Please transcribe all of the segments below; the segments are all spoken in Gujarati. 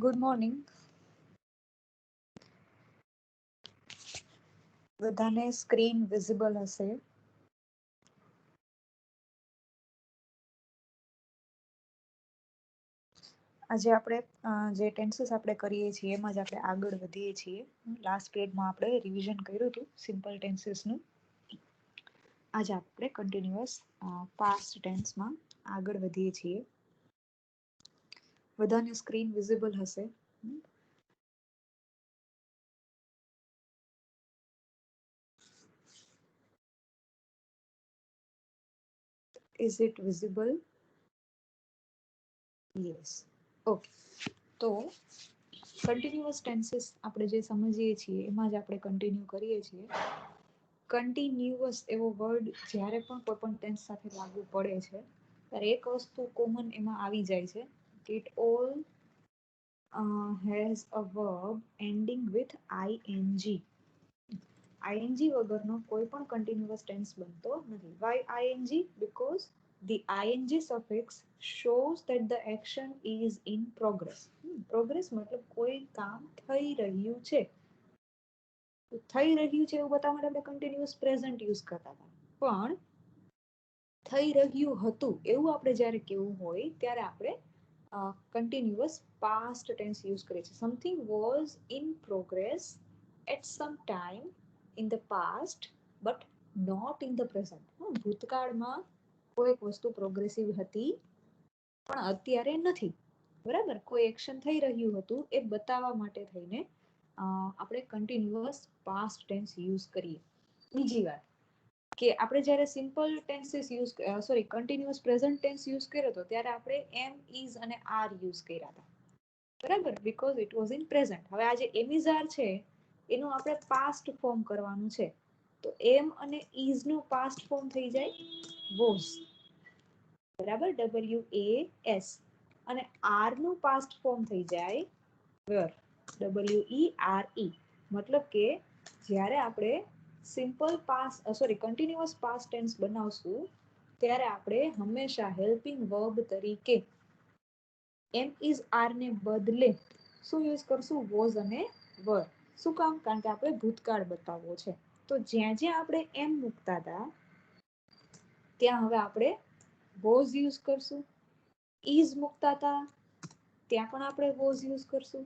Good morning. બધાને સ્ક્રીન વિઝિબલ હશે. આજે આપણે જે ટેન્સીસ આપણે કરીએ છીએ એમાં જ આપણે આગળ વધીએ છીએ. લાસ્ટ પીરિયડમાં આપણે રિવિઝન કર્યું હતું સિમ્પલ ટેન્સીસનું. આજે આપણે કન્ટિન્યુઅસ પાસ્ટ ટેન્સમાં આગળ વધીએ છીએ. બધાને સ્ક્રીન વિઝિબલ હશે. Is it visible? Yes. Okay. તો કન્ટિન્યુઅસ ટેન્સીસ આપણે જે સમજીએ છીએ એમાં જ આપણે કન્ટિન્યુ કરીએ છીએ. કન્ટિન્યુઅસ એવો વર્ડ જ્યારે પણ કોઈ પણ ટેન્સ સાથે લાગુ પડે છે ત્યારે એક વસ્તુ કોમન એમાં આવી જાય છે કે it all has a verb ending with ing. ing વગરનો કોઈ પણ કન્ટિન્યુઅસ ટેન્સ બનતો નથી. Why ing? Because the ing suffix shows that the action is in progress. Progress મતલબ કોઈ કામ થઈ રહ્યું છે. થઈ રહ્યું છે એવું બતાવવા માટે આપણે કન્ટિન્યુઅસ પ્રેઝન્ટ યુઝ કરતા હતા. પણ થઈ રહ્યું હતું એવું આપણે જ્યારે કેવું હોય ત્યારે આપણે કન્ટિન્યુઅસ પાસ્ટ ટેન્સ યુઝ કરીએ છીએ. Something was in progress at some time in the past but not in the present. ભૂતકાળમાં કોઈક વસ્તુ પ્રોગ્રેસિવ હતી પણ અત્યારે નથી. બરાબર, કોઈ એક્શન થઈ રહ્યું હતું એ બતાવવા માટે થઈને આપણે કન્ટિન્યુઅસ પાસ્ટ ટેન્સ યુઝ કરીએ. બીજી વાત કે આપણે જ્યારે simple tenses continuous present tense use કર્યો હતો ત્યારે આપણે એમ ઇઝ અને આર યુઝ કર્યા હતા. બરાબર, because it was in present. હવે આ જે એમ ઇઝ આર છે એનું આપણે પાસ્ટ ફોર્મ કરવાનું છે. તો એમ અને ઇઝ નું પાસ્ટ ફોર્મ થઈ જાય વોઝ. બરાબર, WAS. અને આર નું પાસ્ટ ફોર્મ થઈ જાય were. WERE. મતલબ કે જ્યારે આપણે સિમ્પલ કન્ટિન્યુઅસ પાસ્ટ ટેન્સ બનાવશું ત્યારે આપણે હંમેશા હેલ્પિંગ વર્બ તરીકે એમ ઇઝ આર ને બદલે શું યુઝ કરશું? વોઝ અને વર. શું કામ? કારણ કે આપણે ભૂતકાળ બતાવવો છે. તો જ્યાં જ્યાં આપણે એમ મૂકતા હતા ત્યાં હવે આપણે વોઝ યુઝ કરશું. ઇઝ મૂકતા હતા ત્યાં પણ આપણે વોઝ યુઝ કરશું.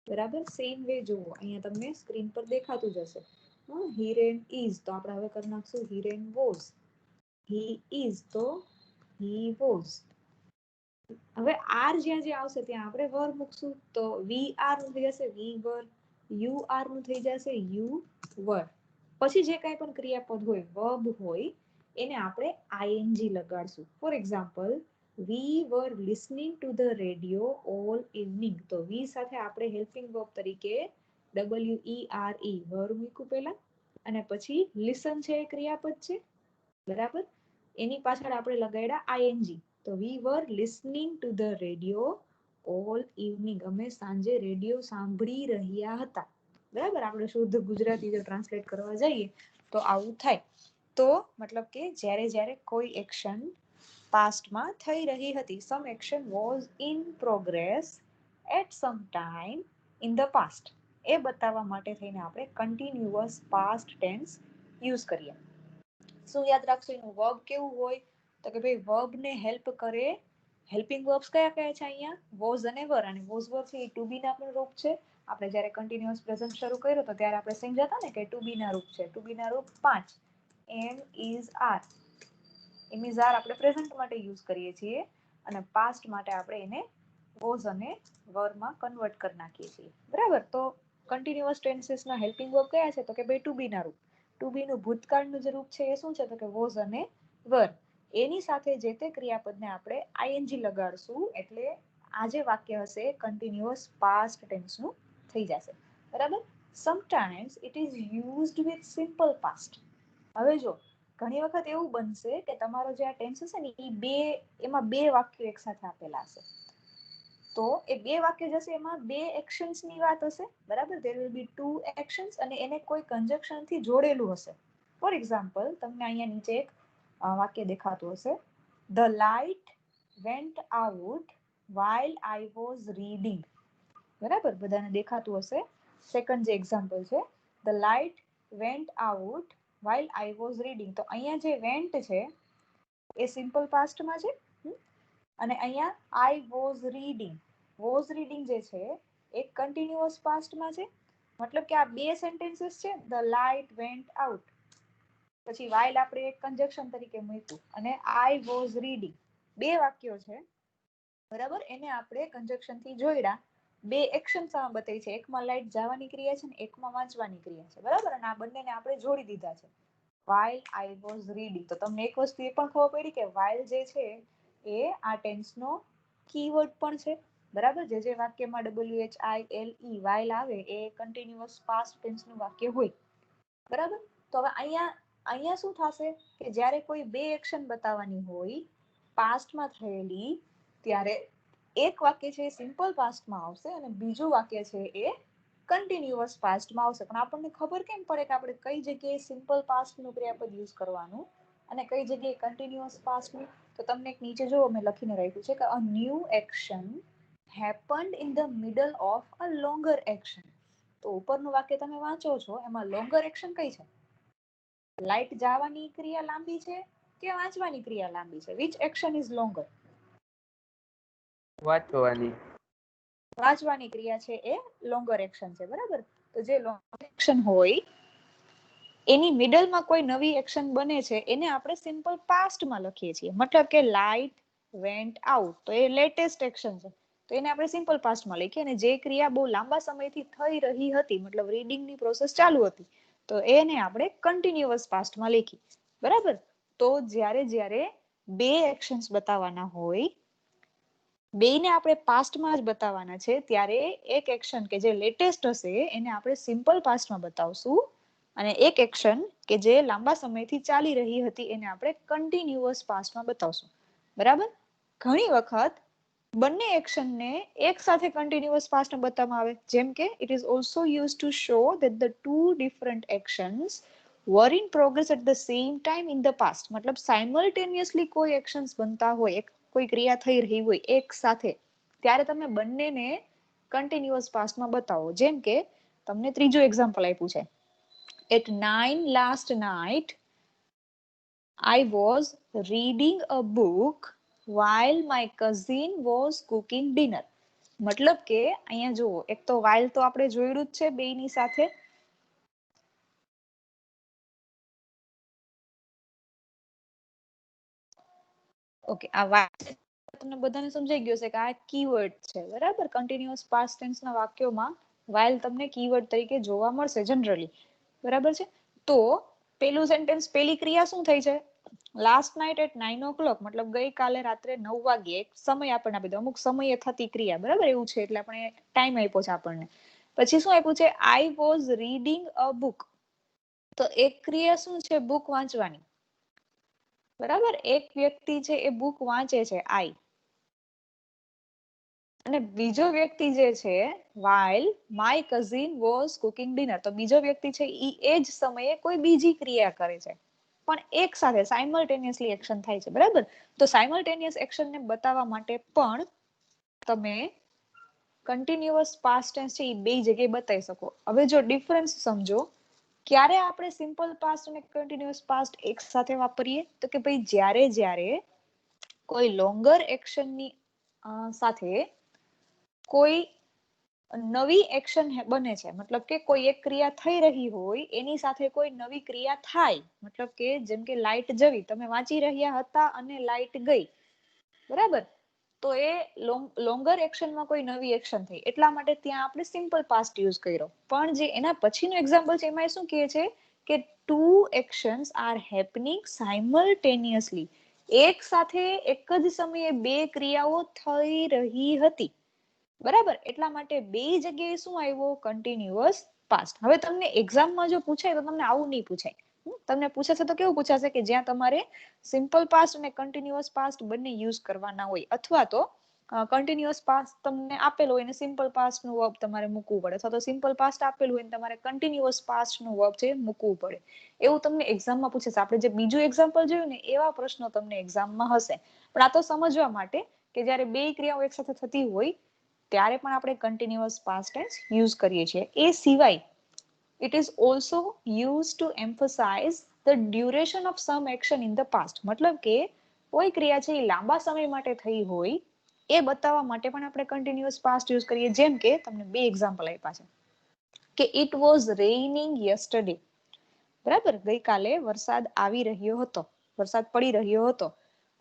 બરાબર, સેમ વે જુઓ અહીંયા તમને સ્ક્રીન પર દેખાતું જ હશે. હી રેન ઇઝ તો આપણે હવે કરી નાખશું હી રેન વોઝ. હી ઇઝ તો હી વોઝ. હવે આર જ્યાં જ્યાં આવશે ત્યાં આપણે વર મૂકશું. તો વી આર નું થઈ જશે વી વર. યુ આર નું થઈ જશે યુ વર. પછી જે કાંઈ પણ ક્રિયાપદ હોય વર્બ હોય એને આપણે આઈએનજી લગાડશું. For example, we were listening to the radio all evening. તો વી સાથે આપણે હેલ્પિંગ વર્બ તરીકે WERE વર મૂક્યું પહેલા અને પછી લિસન છે એ ક્રિયાપદ છે. બરાબર, એની પાછળ આપણે લગાડ્યા આઈએનજી. તો we were listening to the radio all evening. અમે સાંજે રેડિયો સાંભળી રહ્યા હતા. બરાબર, આપણે શુદ્ધ ગુજરાતી જો ટ્રાન્સલેટ કરવા જઈએ તો આવું થાય. તો મતલબ કે જ્યારે જ્યારે કોઈ એક્શન પાસ્ટમાં થઈ રહી હતી, some action was in progress at some time in the past, એ બતાવવા માટે થઈને આપણે કન્ટિન્યુઅસ પાસ્ટ ટેન્સ યુઝ કરીએ. શું યાદ રાખશો એનું વર્બ કેવું હોય? તો કે ભાઈ વર્બ ને હેલ્પ કરે. હેલ્પિંગ વર્બ્સ કયા કયા છે અહીંયા? વોઝ અને વર. અને વોઝ વર છે એ ટુ બી ના પણ રૂપ છે. આપણે જ્યારે કન્ટિન્યુઅસ પ્રેઝન્ટ શરૂ કર્યો તો ત્યારે આપણે સમજ્યા હતા ને કે ટુ બી ના રૂપ છે. ટુ બી ના રૂપ 5. Am is are. Am is are આપણે પ્રેઝન્ટ માટે યુઝ કરીએ છીએ અને પાસ્ટ માટે આપણે એને વોઝ અને વરમાં કન્વર્ટ કરી નાખીએ છીએ. બરાબર, તો કન્ટિન્યુઅસ ટેન્સીસના હેલ્પિંગ વર્બ કયા છે? તો કે ભાઈ ટુ બી ના રૂપ. ટુ બી નું ભૂતકાળનું જે રૂપ છે એ શું છે? તો કે વોઝ અને વર. એની સાથે જે તે ક્રિયાપદને આપણે આઈએનજી લગાડશું એટલે આ જે વાક્ય હશે કન્ટિન્યુઅસ પાસ્ટ ટેન્સનું થઈ જશે. બરાબર, sometimes it is used with simple past. હવે જો ઘણી વખત એવું બનશે કે તમારો જે આ ટેન્સ હશે ને એમાં બે વાક્યો એક સાથે આપેલા હશે. તો એ બે વાક્ય જશે એમાં બે એક્શન્સ ની વાત હશે. બરાબર, there will be two actions અને એને કોઈ કંજક્શન થી જોડેલું હશે. ફોર એક્ઝામ્પલ, તમને અહીંયા નીચે એક વાક્ય દેખાતું હશે. The light went out while I was reading. બરાબર, બધાને દેખાતું હશે. સેકન્ડ જે એક્ઝામ્પલ છે, the light vent out while I was reading. તો અહીંયા જે વેન્ટ છે એ સિમ્પલ પાસ્ટમાં છે. અને અહીંયા I was reading, was reading જે છે એ કન્ટિન્યુઅસ પાસ્ટમાં છે. મતલબ કે આ બે સેન્ટેન્સીસ છે, ધ લાઇટ વેન્ટ આઉટ, પછી while આપણે એક કન્જક્શન તરીકે મૂક્યું, અને I was reading, બે વાક્યો છે, બરાબર. એને આપણે કન્જક્શન થી જોડ્યા, બે એક્શન બતાવી છે, એકમાં લાઈટ જવાની ક્રિયા છે ને એકમાં વાંચવાની ક્રિયા છે, બરાબર. અને આ બંનેને આપણે જોડી દીધા છે, while I was reading. તો તમને એક વસ્તુ એ પણ ખબર પડી કે while જે છે એ આ ટેન્સ નો કીવર્ડ પણ છે, બરાબર. જે વાક્યમાં WHILE while આવે એ કન્ટિન્યુઅસ પાસ્ટ ટેન્સ નું વાક્ય હોય, બરાબર. તો હવે અહીંયા શું થશે કે જ્યારે કોઈ બે એક્શન બતાવવાની હોય પાસ્ટમાં થયેલી, ત્યારે એક વાક્ય છે એ સિમ્પલ પાસ્ટમાં આવશે અને બીજું વાક્ય છે એ કન્ટિન્યુઅસ પાસ્ટમાં આવશે. પણ આપણને ખબર કેમ પડે કે આપણે કઈ જગ્યાએ સિમ્પલ પાસ્ટનું ક્રિયાપદ યુઝ કરવાનું અને કઈ જગ્યાએ કન્ટિન્યુઅસ પાસ્ટનું? તો તમને એક નીચે જો મેં લખીને રાખ્યું છે કે a new action happened in the middle of a longer action. તો ઉપરનું વાક્ય તમે વાંચો છો એમાં લોંગર એક્શન કઈ છે? લાઇટ જવાની ક્રિયા લાંબી છે કે વાંચવાની ક્રિયા લાંબી છે? Which action is longer? વાંચવાની ક્રિયા છે એ લોંગર એક્શન છે, બરાબર. તો જે લોંગર એક્શન હોય એની મિડલમાં કોઈ નવી એક્શન બને છે એને આપણે સિમ્પલ પાસ્ટમાં લખીએ છીએ. મતલબ કે લાઇટ વેન્ટ આઉટ, તો એ લેટેસ્ટ એક્શન છે, તો એને આપણે સિમ્પલ પાસ્ટમાં લખીએ. અને જે ક્રિયા બહુ લાંબા સમયથી થઈ રહી હતી, મતલબ રીડિંગની પ્રોસેસ ચાલુ હતી, તો એને આપણે કન્ટિન્યુઅસ પાસ્ટમાં લખી, બરાબર. તો જ્યારે બે એક્શન્સ બતાવવાના હોય, બેને આપણે પાસ્ટમાં જ બતાવવાના છે, ત્યારે એક એક્શન કે જે લેટેસ્ટ હશે એને આપણે સિમ્પલ પાસ્ટમાં બતાવશું, અને એક એક્શન કે જે લાંબા સમયથી ચાલી રહી હતી એને આપણે કન્ટિન્યુઅસ પાસ્ટમાં બતાવશું, બરાબર. ઘણી વખત બંને એક્શનને એક સાથે કન્ટિન્યુઅસ પાસ્ટમાં બતાવવામાં આવે, જેમ કે it is also use to show that the two different actions were in progress at the same time in the past. મતલબ સાયમલ્ટેનિયસલી કોઈ એક્શન્સ બનતા હોય, કોઈ ક્રિયા થઈ રહી હોય એક સાથે, ત્યારે તમે બંનેને કન્ટિન્યુઅસ પાસ્ટમાં બતાવો. જેમ કે તમને ત્રીજું એક્ઝામ્પલ આપ્યું છે, at 9 last night I was reading a book while my cousin was cooking dinner. મતલબ કે અહીંયા જુઓ, એક તો while તો આપણે જોયું જ છે બેયની સાથે. ઓકે, આ while તમને બધાને સમજાઈ ગયું છે કે આ કીવર્ડ છે, બરાબર. કન્ટિન્યુઅસ પાસ્ટ ટેન્સ ના વાક્યોમાં while તમને કીવર્ડ તરીકે જોવા મળશે જનરલી, બરાબર છે. તો પેલું સેન્ટેન્સ, પેલી ક્રિયા શું થઈ છે? લાસ્ટ નાઇટ એટ 9 o'clock, મતલબ ગઈકાલે રાત્રે 9 વાગ્યે. એક સમય આપણને આપી દો, અમુક સમયે થતી ક્રિયા, બરાબર, એવું છે એટલે આપણે ટાઈમ આપ્યો છે આપણને. પછી શું આપ્યું છે? I was reading a book. તો એક ક્રિયા શું છે? બુક વાંચવાની, બરાબર. એક વ્યક્તિ છે એ બુક વાંચે છે, આઈ. અને બીજો વ્યક્તિ જે છે, while my cousin was cooking dinner, તો બીજો વ્યક્તિ છે ઈ એ જ સમયે કોઈ બીજી ક્રિયા કરે છે, પણ એક સાથે સાયમલ્ટેનિયસલી એક્શન થાય છે, બરાબર. તો સાયમલ્ટેનિયસ એક્શનને બતાવવા માટે પણ તમે કન્ટિન્યુઅસ પાસ્ટ ટેન્સ છે એ બે જગ્યાએ બતાવી શકો. હવે જો ડિફરન્સ સમજો, ક્યારે આપણે સિમ્પલ પાસ્ટ અને કન્ટિન્યુઅસ પાસ્ટ એક સાથે વાપરીએ? તો કે ભાઈ જ્યારે કોઈ લોંગર એક્શનની સાથે કોઈ નવી એક્શન બને છે, મતલબ કે કોઈ એક ક્રિયા થઈ રહી હોય એની સાથે કોઈ નવી ક્રિયા થાય, મતલબ કે જેમ કે લાઇટ જવી, તમે વાંચી રહ્યા હતા અને લાઇટ ગઈ, બરાબર. તો એ લોંગર એક્શનમાં કોઈ નવી એક્શન થઈ, એટલા માટે ત્યાં આપણે સિમ્પલ પાસ્ટ યુઝ કર્યો. પણ જે એના પછીનું એક્ઝામ્પલ છે એમાં શું કહે છે કે two actions are happening simultaneously, એક સાથે એક જ સમયે બે ક્રિયાઓ થઈ રહી હતી, બરાબર. એટલા માટે બે જગ્યાએ શું આવ્યો? Continuous past. હવે તમને એક્ઝામમાં જો પૂછાય તો તમને આવું નહીં પૂછાય. તમને પૂછાશે તો કેવું પૂછાશે કે જ્યાં તમારે સિમ્પલ પાસ્ટ અને કન્ટિન્યુઅસ પાસ્ટ બંને યુઝ કરવાના હોય, અથવા તો કન્ટિન્યુઅસ પાસ્ટ તમને આપેલો હોય અને સિમ્પલ પાસ્ટ નું વર્બ તમારે મૂકવું પડે, અથવા તો સિમ્પલ પાસ્ટ આપેલું હોય તમારે કન્ટિન્યુઅસ પાસ્ટ નું વર્બ છે મૂકવું પડે. એવું તમને એક્ઝામમાં પૂછાશે. આપણે જે બીજું એક્ઝામ્પલ જોયું ને એવા પ્રશ્નો તમને એક્ઝામમાં હશે. પણ આ તો સમજવા માટે કે જ્યારે બે ક્રિયાઓ એક સાથે થતી હોય ત્યારે પણ આપણે કન્ટિન્યુઅસ પાસ્ટ ટેન્સ યુઝ કરીએ છીએ. એ સિવાય it is also used to emphasize the duration of some action in the past. મતલબ કે કોઈ ક્રિયા છે એ લાંબા સમય માટે થઈ હોય એ બતાવવા માટે પણ આપણે કન્ટિન્યુઅસ પાસ્ટ યુઝ કરીએ. જેમ કે તમને બે એક્ઝામ્પલ આપ્યા છે કે it was raining yesterday. બરાબર, ગઈકાલે વરસાદ આવી રહ્યો હતો, વરસાદ પડી રહ્યો હતો.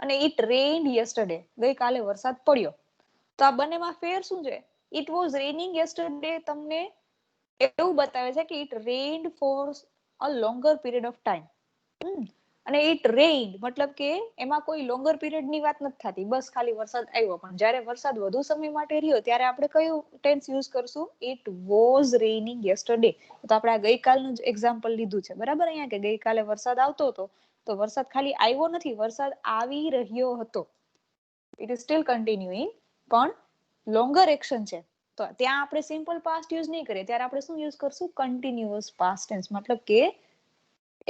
અને it rained yesterday, ગઈકાલે વરસાદ પડ્યો. તો આ બંનેમાં ફેર શું છે? it was raining yesterday તમને એવું બતાવે છે કે it rained for a longer period of time. અને it rained મતલબ કે એમાં કોઈ લોંગર પીરિયડ ની વાત નથી થતી, બસ ખાલી વરસાદ આવ્યો. પણ જ્યારે વરસાદ વધુ સમય માટે રહ્યો ત્યારે આપણે કયું ટેન્સ યુઝ કરશું? it was raining yesterday. તો આપણે આ ગઈકાલનું જ એક્ઝામ્પલ લીધું છે, બરાબર. અહીંયા કે ગઈકાલે વરસાદ આવતો હતો, તો વરસાદ ખાલી આવ્યો નથી, વરસાદ આવી રહ્યો હતો. it is still continuing, પણ લોંગર એક્શન છે. તો ત્યાં આપણે સિમ્પલ પાસ્ટ યુઝ નહીં કરીએ, ત્યારે આપણે શું યુઝ કરશું? Continuous past tense. મતલબ કે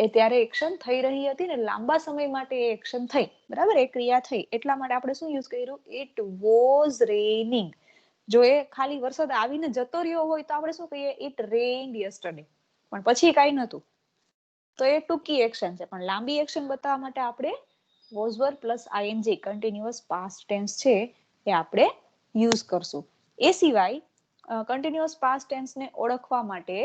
એ ત્યારે એક્શન થઈ રહી હતી ને લાંબા સમય માટે એ એક્શન થઈ, બરાબર, એ ક્રિયા થઈ. એટલા માટે આપણે શું યુઝ કર્યું? it was raining. જો એ ખાલી વરસાદ આવીને જતો રહ્યો હોય તો આપણે શું કહીએ? it rained yesterday. પણ પછી કાંઈ નહોતું, તો એ ટૂંકી એક્શન છે. પણ લાંબી એક્શન બતાવવા માટે આપણે was were plus ing continuous past tense છે એ આપણે યુઝ કરશું. એ સિવાય કન્ટિન્યુઅસ પાસ્ટ ટેન્સને ઓળખવા માટે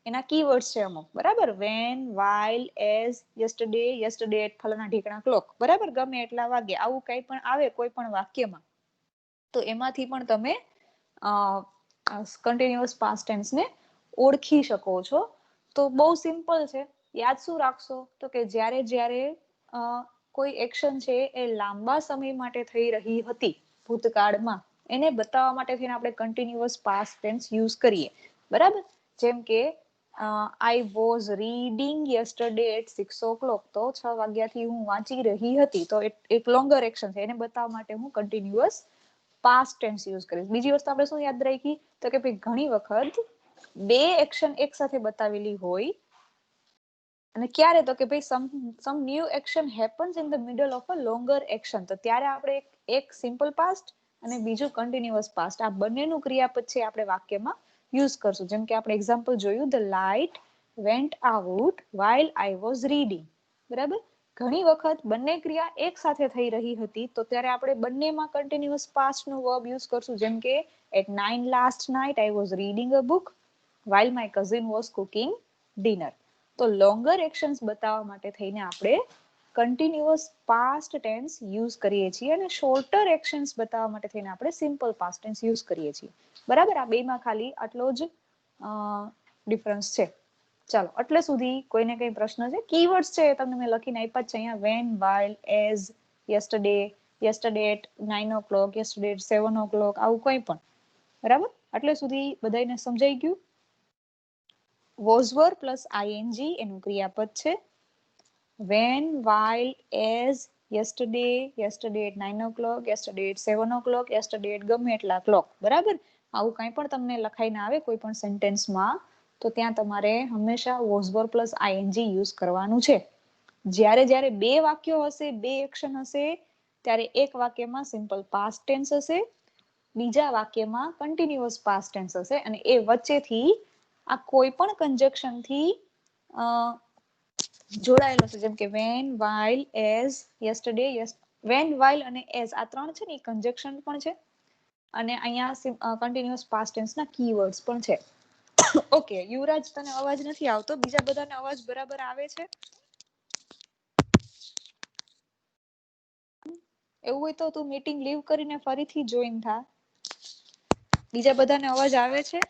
એના કીવર્ડ્સ છે અમુક, બરાબર. when, while, as, yesterday, yesterday at ફલાણા ઢીકણા ક્લોક, બરાબર. ગમે એટલા વાગે, આવું કંઈ પણ આવે કોઈ પણ વાક્યમાં, તો એમાંથી પણ તમે કન્ટિન્યુઅસ પાસ્ટ ટેન્સને ઓળખી શકો છો. તો બહુ સિમ્પલ છે. યાદ શું રાખશો? તો કે જ્યારે જ્યારે કોઈ એક્શન છે એ લાંબા સમય માટે થઈ રહી હતી ભૂતકાળમાં, એને બતાવવા માટે થઈને આપણે કન્ટિન્યુઅસ પાસ્ટ ટેન્સ યુઝ કરીએ, બરાબર. જેમ કે I was reading yesterday at 6 o'clock. તો 6 વાગ્યાથી હું વાંચી રહી હતી, તો એક લોંગર એક્શન છે, એને બતાવવા માટે હું કન્ટિન્યુઅસ પાસ્ટ ટેન્સ યુઝ કરીશ. બીજી વસ્તુ આપણે શું યાદ રાખી? તો કે ભાઈ ઘણી વખત બે એક્શન એક સાથે બતાવેલી હોય, અને ક્યારે? તો કે ભાઈ some new action happens in the middle of a longer action. તો ત્યારે આપણે એક સિમ્પલ પાસ્ટ અને બીજું કન્ટિન્યુઅસ પાસ્ટ, આ બંનેનું ક્રિયાપદ છે આપણે વાક્યમાં યુઝ કરશું. જેમ કે આપણે એક્ઝામ્પલ જોયું, the light went out while I was reading, બરાબર. ઘણી વખત બંને ક્રિયા એક સાથે થઈ રહી હતી, તો ત્યારે આપણે બંનેમાં કન્ટિન્યુઅસ પાસ્ટનો વર્બ યુઝ કરશું. જેમ કે at 9 last night I was reading a book while my cousin was cooking dinner. તો લોંગર એક્શન્સ બતાવવા માટે થઈને આપણે કન્ટિન્યુઅસ પાસ્ટ ટેન્સ યુઝ કરીએ છીએ, અને શોર્ટર એક્શન્સ બતાવવા માટે થઈને આપણે સિમ્પલ પાસ્ટ ટેન્સ યુઝ કરીએ છીએ, બરાબર. આ બેમાં ખાલી આટલો જ ડિફરન્સ છે. ચાલો, એટલે સુધી કોઈને કઈ પ્રશ્ન છે? કીવર્ડ્સ છે તમને મેં લખીને આપ્યા છે અહીંયા: when, while, as, yesterday, yesterday at 9 o'clock, yesterday at 7 o'clock, આવું કંઈ પણ, બરાબર. એટલે સુધી બધાને સમજાઈ ગયું? was were પ્લસ ing એનું ક્રિયાપદ છે. when, while, as, yesterday, yesterday at 9 o'clock, yesterday at 7 o'clock, yesterday at ગમે એટલા ક્લોક, બરાબર. આવું કંઈ પણ તમને લખાઈને આવે કોઈ પણ સેન્ટેન્સમાં, તો ત્યાં તમારે હંમેશા was were plus ing use કરવાનું છે. જ્યારે જ્યારે બે વાક્યો હશે, બે એક્શન હશે, ત્યારે એક વાક્યમાં સિમ્પલ પાસ્ટ ટેન્સ હશે, બીજા વાક્યમાં કન્ટિન્યુઅસ પાસ્ટ ટેન્સ હશે, અને એ વચ્ચેથી આ કોઈ પણ કન્જક્શન થી જોડાયેલો છે. જેમ કે when, while, as, yesterday, when, while અને as આ ત્રણ છે ને એ કન્જક્શન પણ છે, અને અહીંયા કન્ટિન્યુઅસ પાસ્ટ ટેન્સ ના કીવર્ડ્સ પણ છે. ઓકે, યુવરાજ તને અવાજ નથી આવતો, બીજા બધાને અવાજ બરાબર આવે છે? એવું હોય તો તું મીટિંગ લીવ કરીને ફરીથી જોઈન થા. બીજા બધાને અવાજ આવે છે?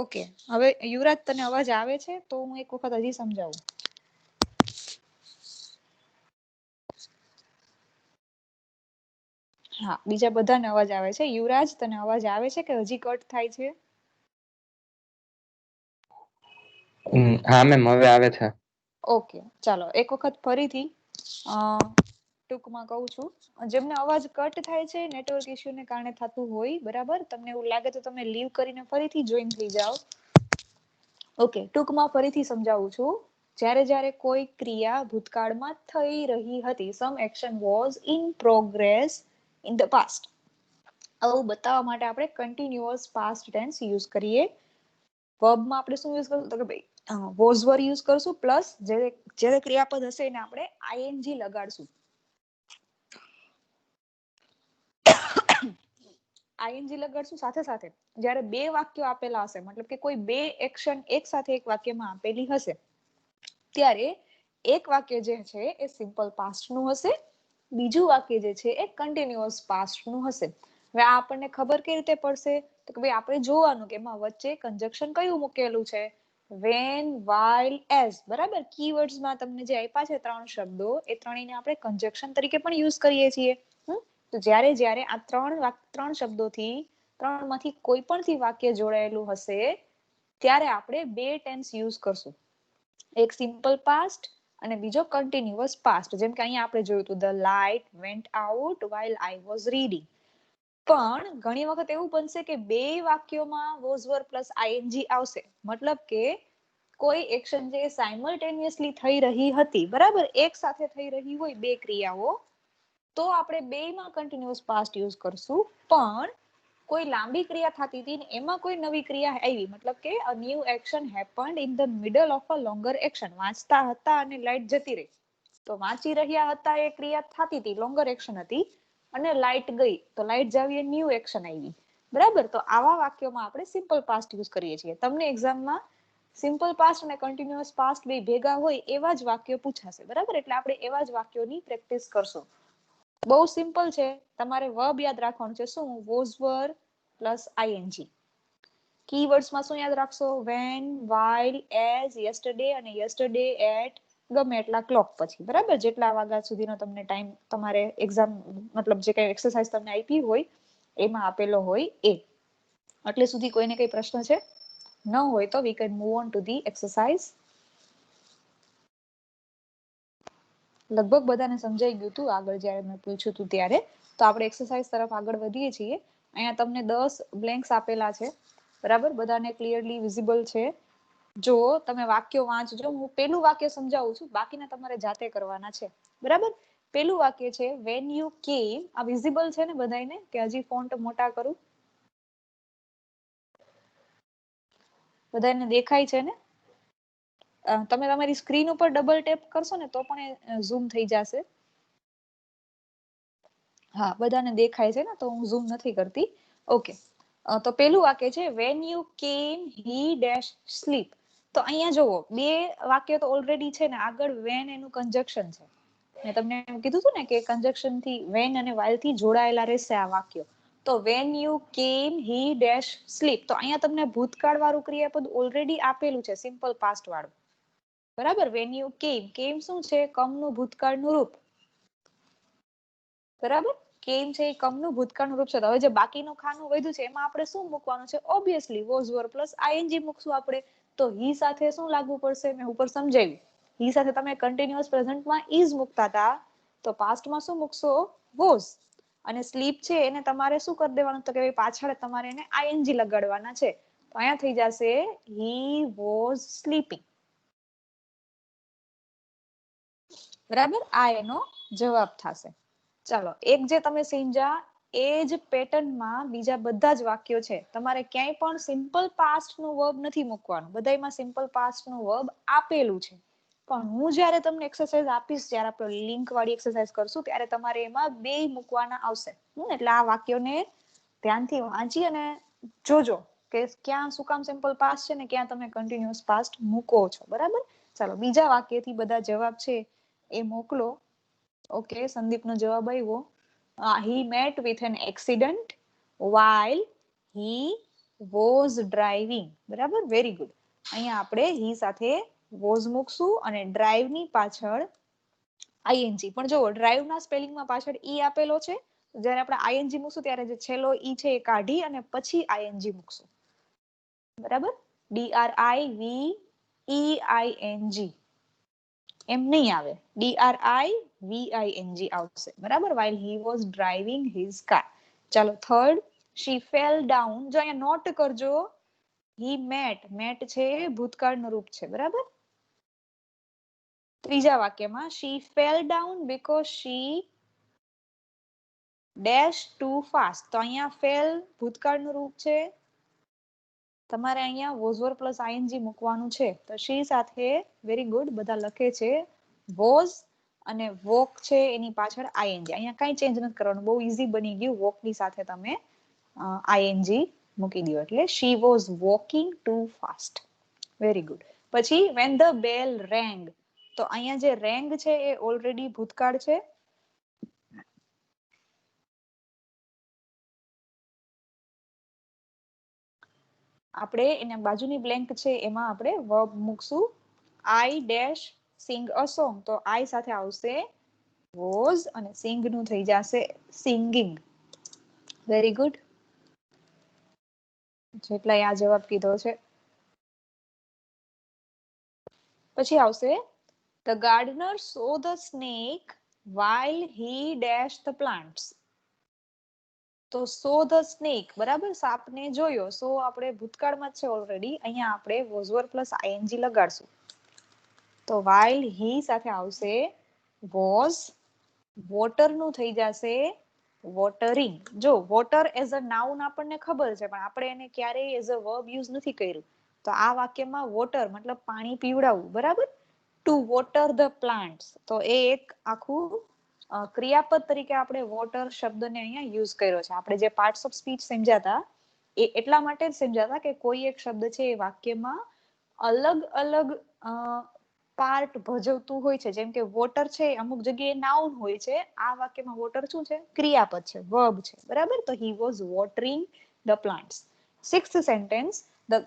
ઓકે, હવે યુવરાજ તને અવાજ આવે છે? તો હું એક વખત હજી સમજાવું. હા, બીજા બધાને અવાજ આવે છે. યુવરાજ તને અવાજ આવે છે કે હજી કટ થાય છે? હા મેમ, હવે આવે છે. ઓકે, ચાલો એક વખત ફરીથી ટૂંકમાં કહું છું. જેમને અવાજ કટ થાય છે, નેટવર્ક ઇશ્યુને કારણે થતું હોય, બરાબર, તમને એવું લાગે તો તમે લીવ કરીને ફરીથી જોઈન થઈ જાઓ. ઓકે, ટૂંકમાં ફરીથી સમજાવું છું. જ્યારે જ્યારે કોઈ ક્રિયા ભૂતકાળમાં થઈ રહી હતી, some action was in progress in the past. આવું બતાવવા માટે આપણે કન્ટિન્યુઅસ પાસ્ટ ટેન્સ યુઝ કરીએ. વર્બમાં આપણે શું યુઝ કરશું તો કે ભાઈ વોઝ વર યુઝ કરશું પ્લસ જે ક્રિયાપદ હશે એને આપણે આઈએનજી લગાડશું. આઈએનજી લગાડશું સાથે સાથે જ્યારે બે વાક્યો આપેલા હશે, મતલબ કે કોઈ બે એક્શન એક સાથે એક વાક્યમાં આપેલી હશે, ત્યારે એક વાક્ય જે છે એ સિમ્પલ પાસ્ટ નું હશે, બીજું વાક્ય જે છે એ કન્ટિન્યુઅસ પાસ્ટ નું હશે. હવે આ આપણને ખબર કઈ રીતે પડશે તો કે ભાઈ આપણે જોવાનું કે એમાં વચ્ચે કન્જક્શન કયું મૂકેલું છે, વેન, વાઇલ, એઝ. બરાબર, કીવર્ડ્સમાં તમને જે આપ્યા છે ત્રણ શબ્દો એ ત્રણેયને આપણે કન્જક્શન તરીકે પણ યુઝ કરીએ છીએ. તો જ્યારે આ ત્રણ શબ્દોથી ત્રણમાંથી કોઈ પણથી વાક્ય જોડાયેલું હશે ત્યારે આપણે બે ટેન્સ યુઝ કરશું, એક સિમ્પલ પાસ્ટ અને બીજો કન્ટિન્યુઅસ પાસ્ટ. જેમ કે અહીંયા આપણે જોયું હતું the light vent out while I was reading. પણ ઘણી વખત એવું બનશે કે બે વાક્યોમાં વોઝ વર પ્લસ આઈએનજી આવશે, મતલબ કે કોઈ એક્શન જે સાયમલ્ટેનિયસલી થઈ રહી હતી, બરાબર, એક સાથે થઈ રહી હોય બે ક્રિયાઓ, તો આપણે બેમાં કન્ટિન્યુઅસ પાસ્ટ યુઝ કરશું. પણ કોઈ લાંબી ક્રિયા થતી હતી ને એમાં કોઈ નવી ક્રિયા આવી, મતલબ કે a new action happened in the middle of a longer action. વાંચતા હતા અને લાઈટ જતી રહી, તો વાંચી રહ્યા હતા એ ક્રિયા થતી હતી, લોંગર એક્શન હતી, અને લાઈટ ગઈ તો લાઈટ જાવી એ ન્યુ એક્શન આવી. બરાબર, તો આવા વાક્યોમાં આપણે સિમ્પલ પાસ્ટ યુઝ કરીએ છીએ. તમને એક્ઝામમાં સિમ્પલ પાસ્ટ અને કન્ટિન્યુઅસ પાસ્ટ બે ભેગા હોય એવા જ વાક્યો પૂછાશે. બરાબર, એટલે આપણે એવા જ વાક્યોની પ્રેક્ટિસ કરશું. બહુ સિમ્પલ છે, તમારે વર્બ યાદ રાખવાનું છે. શું? Was were plus ING. કીવર્ડ્સમાં શું યાદ રાખશો? વેન, વાઇલ, એઝ, યસ્ટરડે અને યસ્ટરડે એટ ગમે એટલા ક્લોક પછી. બરાબર, જેટલા વાગ્યા સુધીનો તમને ટાઈમ તમારે એક્ઝામ મતલબ જે કઈ એક્સરસાઇઝ તમને આપી હોય એમાં આપેલો હોય એ. એટલે સુધી કોઈને કઈ પ્રશ્ન છે? ન હોય તો we can move on to the exercise. લગભગ બધાને સમજાઈ ગયું હતું આગળ જ્યારે મેં પૂછ્યું હતું ત્યારે. તો આપણે એક્સરસાઇઝ તરફ આગળ વધીએ છીએ. અહીંયા તમને 10 બ્લેન્ક્સ આપેલા છે, બરાબર, બધાને ક્લિયરલી વિઝિબલ છે. જો તમે વાક્યો વાંચજો, હું પેલું વાક્ય સમજાવું છું, બાકીના તમારે જાતે કરવાના છે. બરાબર, પેલું વાક્ય છે વેન યુ કેમ. આ વિઝિબલ છે ને બધાને કે હજી ફોન્ટ મોટા કરું? બધાને દેખાય છે ને? તમે તમારી સ્ક્રીન ઉપર ડબલ ટેપ કરશો ને તો પણ ઝૂમ થઈ જશે. હા, બધાને દેખાય છે ને, તો હું ઝૂમ નથી કરતી. ઓકે, તો પેલું વાક્ય છે વેન યુ કેમ હી ડેશ સ્લીપ. તો અહીંયા જોવો, બે વાક્ય તો ઓલરેડી છે ને, આગળ વેન એનું કન્જક્શન છે. મેં તમને કીધું હતું ને કે કન્જક્શન થી વેન અને વાઇલ થી જોડાયેલા રહેશે આ વાક્યો. તો વેન યુ કેમ હી ડેશ સ્લીપ, તો અહીંયા તમને ભૂતકાળ વાળું ક્રિયાપદ ઓલરેડી આપેલું છે, સિમ્પલ પાસ્ટ વાળું. બરાબર, વેન યુ કેમ, કેમ શું છે? કમનું ભૂતકાળનું રૂપ. બરાબર, કેમ છે એ કમનું ભૂતકાળનું રૂપ છે. હવે જે બાકીનું ખાનું વધ્યું છે એમાં આપણે શું મૂકવાનું છે? Obviously was were plus ING મૂકશું આપણે. તો હી સાથે શું લાગુ પડશે? મેં ઉપર સમજાવ્યું. હી સાથે તમે કન્ટિન્યુઅસ પ્રેઝન્ટમાં ઇઝ મૂકતા હતા, તો પાસ્ટમાં શું મૂકશો? વોઝ. અને સ્લીપ છે એને તમારે શું કરી દેવાનું તો કે પાછળ તમારે એને આઈએનજી લગાડવાના છે. તો અહીંયા થઈ જશે હી વોઝ સ્લીપિંગ. બરાબર, આ એનો જવાબ થશે. ચાલો, એક જે તમે સમજ્યા એ જ પેટર્નમાં બીજા બધા જ વાક્યો છે. તમારે ક્યાંય પણ સિમ્પલ પાસ્ટ નું વર્બ નથી મૂકવાનું, બધામાં સિમ્પલ પાસ્ટ નું વર્બ આપેલું છે. પણ હું જ્યારે તમને એક્સરસાઇઝ આપીશ, જ્યારે આપણે લિંક વાળી એક્સરસાઇઝ કરશું ત્યારે તમારે એમાં બે મૂકવાના આવશે. એટલે આ વાક્યોને ધ્યાનથી વાંચી અને જોજો કે ક્યાં શું કામ સિમ્પલ પાસ્ટ છે ને ક્યાં તમે કન્ટિન્યુઅસ પાસ્ટ મૂકો છો. બરાબર, ચાલો બીજા વાક્યથી બધા જવાબ છે એ મોકલો. ઓકે, સંદીપનો જવાબ આવ્યો. he met with an accident while he was driving. બરાબર, વેરી ગુડ. અહીંયા આપણે he સાથે was મૂકશું અને drive ની પાછળ આઈએનજી. પણ જો ડ્રાઈવ ના સ્પેલિંગમાં પાછળ ઈ આપેલો છે, જ્યારે આપણે આઈએનજી મૂકશું ત્યારે જે છેલ્લો ઈ છે એ કાઢી અને પછી આઈએનજી મૂકશું. બરાબર, DRIVEING એમ નહીં આવે, DRIVING આવશે. બરાબર, while he was driving his car. ચાલો થર્ડ, she fell down. જો અહીંયા નોટ કરજો, he met છે ભૂતકાળનું રૂપ છે. બરાબર, ત્રીજા વાક્યમાં she fell down because she dash too fast, તો અહીંયા ફેલ ભૂતકાળનું રૂપ છે, તમારે અહીંયા વોઝ વર પ્લસ આઈએનજી મૂકવાનું છે. તો શી સાથે વેરી ગુડ બધા લખે છે વોઝ અને વોક છે એની પાછળ આઈએનજી. અહીંયા કઈ ચેન્જ નથી કરવાનું, બહુ ઈઝી બની ગયું. વોક ની સાથે તમે આઈએનજી મૂકી દો એટલે she was walking too fast. Very good. પછી વેન ધ બેલ રેંગ, તો અહીંયા જે રેંગ છે એ ઓલરેડી ભૂતકાળ છે. આપણે એના બાજુની બ્લેન્ક છે એમાં આપણે વર્બ મૂકશું. આઈ ડેશ સિંગ અ સોંગ, તો આઈ સાથે આવશે વોઝ અને સિંગ નું થઈ જશે સિંગિંગ. Very good. જેટલા આ જવાબ કીધો છે. પછી આવશે the gardener saw the snake while he dash the plants. તો સો ધ સ્નેક, બરાબર, સાપને જોયો. સો આપણે ભૂતકાળમાં જ છે ઓલરેડી, અહીંયા આપણે વોઝ વર પ્લસ આઈએનજી લગાડશું. તો while he સાથે આવશે was, વોટર નું થઈ જશે વોટરિંગ. જો વોટર એઝ અ નાઉન આપણને ખબર છે, પણ આપણે એને ક્યારેય એઝ અ વર્બ યુઝ નથી કર્યું. તો આ વાક્યમાં વોટર મતલબ પાણી પીવડાવવું, બરાબર. ટુ વોટર ધ પ્લાન્ટ્સ, તો એ એક આખું ક્રિયાપદ તરીકે આપણે વોટર શબ્દને અહીંયા યુઝ કર્યો છે. આપણે જે પાર્ટ્સ ઓફ સ્પીચ સમજ્યા હતા એ એટલા માટે જ સમજ્યા હતા કે કોઈ એક શબ્દ છે એ વાક્યમાં અલગ અલગ પાર્ટ ભજવતું હોય છે. જેમ કે વોટર છે અમુક જગ્યાએ નાઉન હોય છે, આ વાક્યમાં વોટર શું છે? ક્રિયાપદ છે, વર્બ છે, બરાબર. તો he was watering the plants. Sixth sentence, the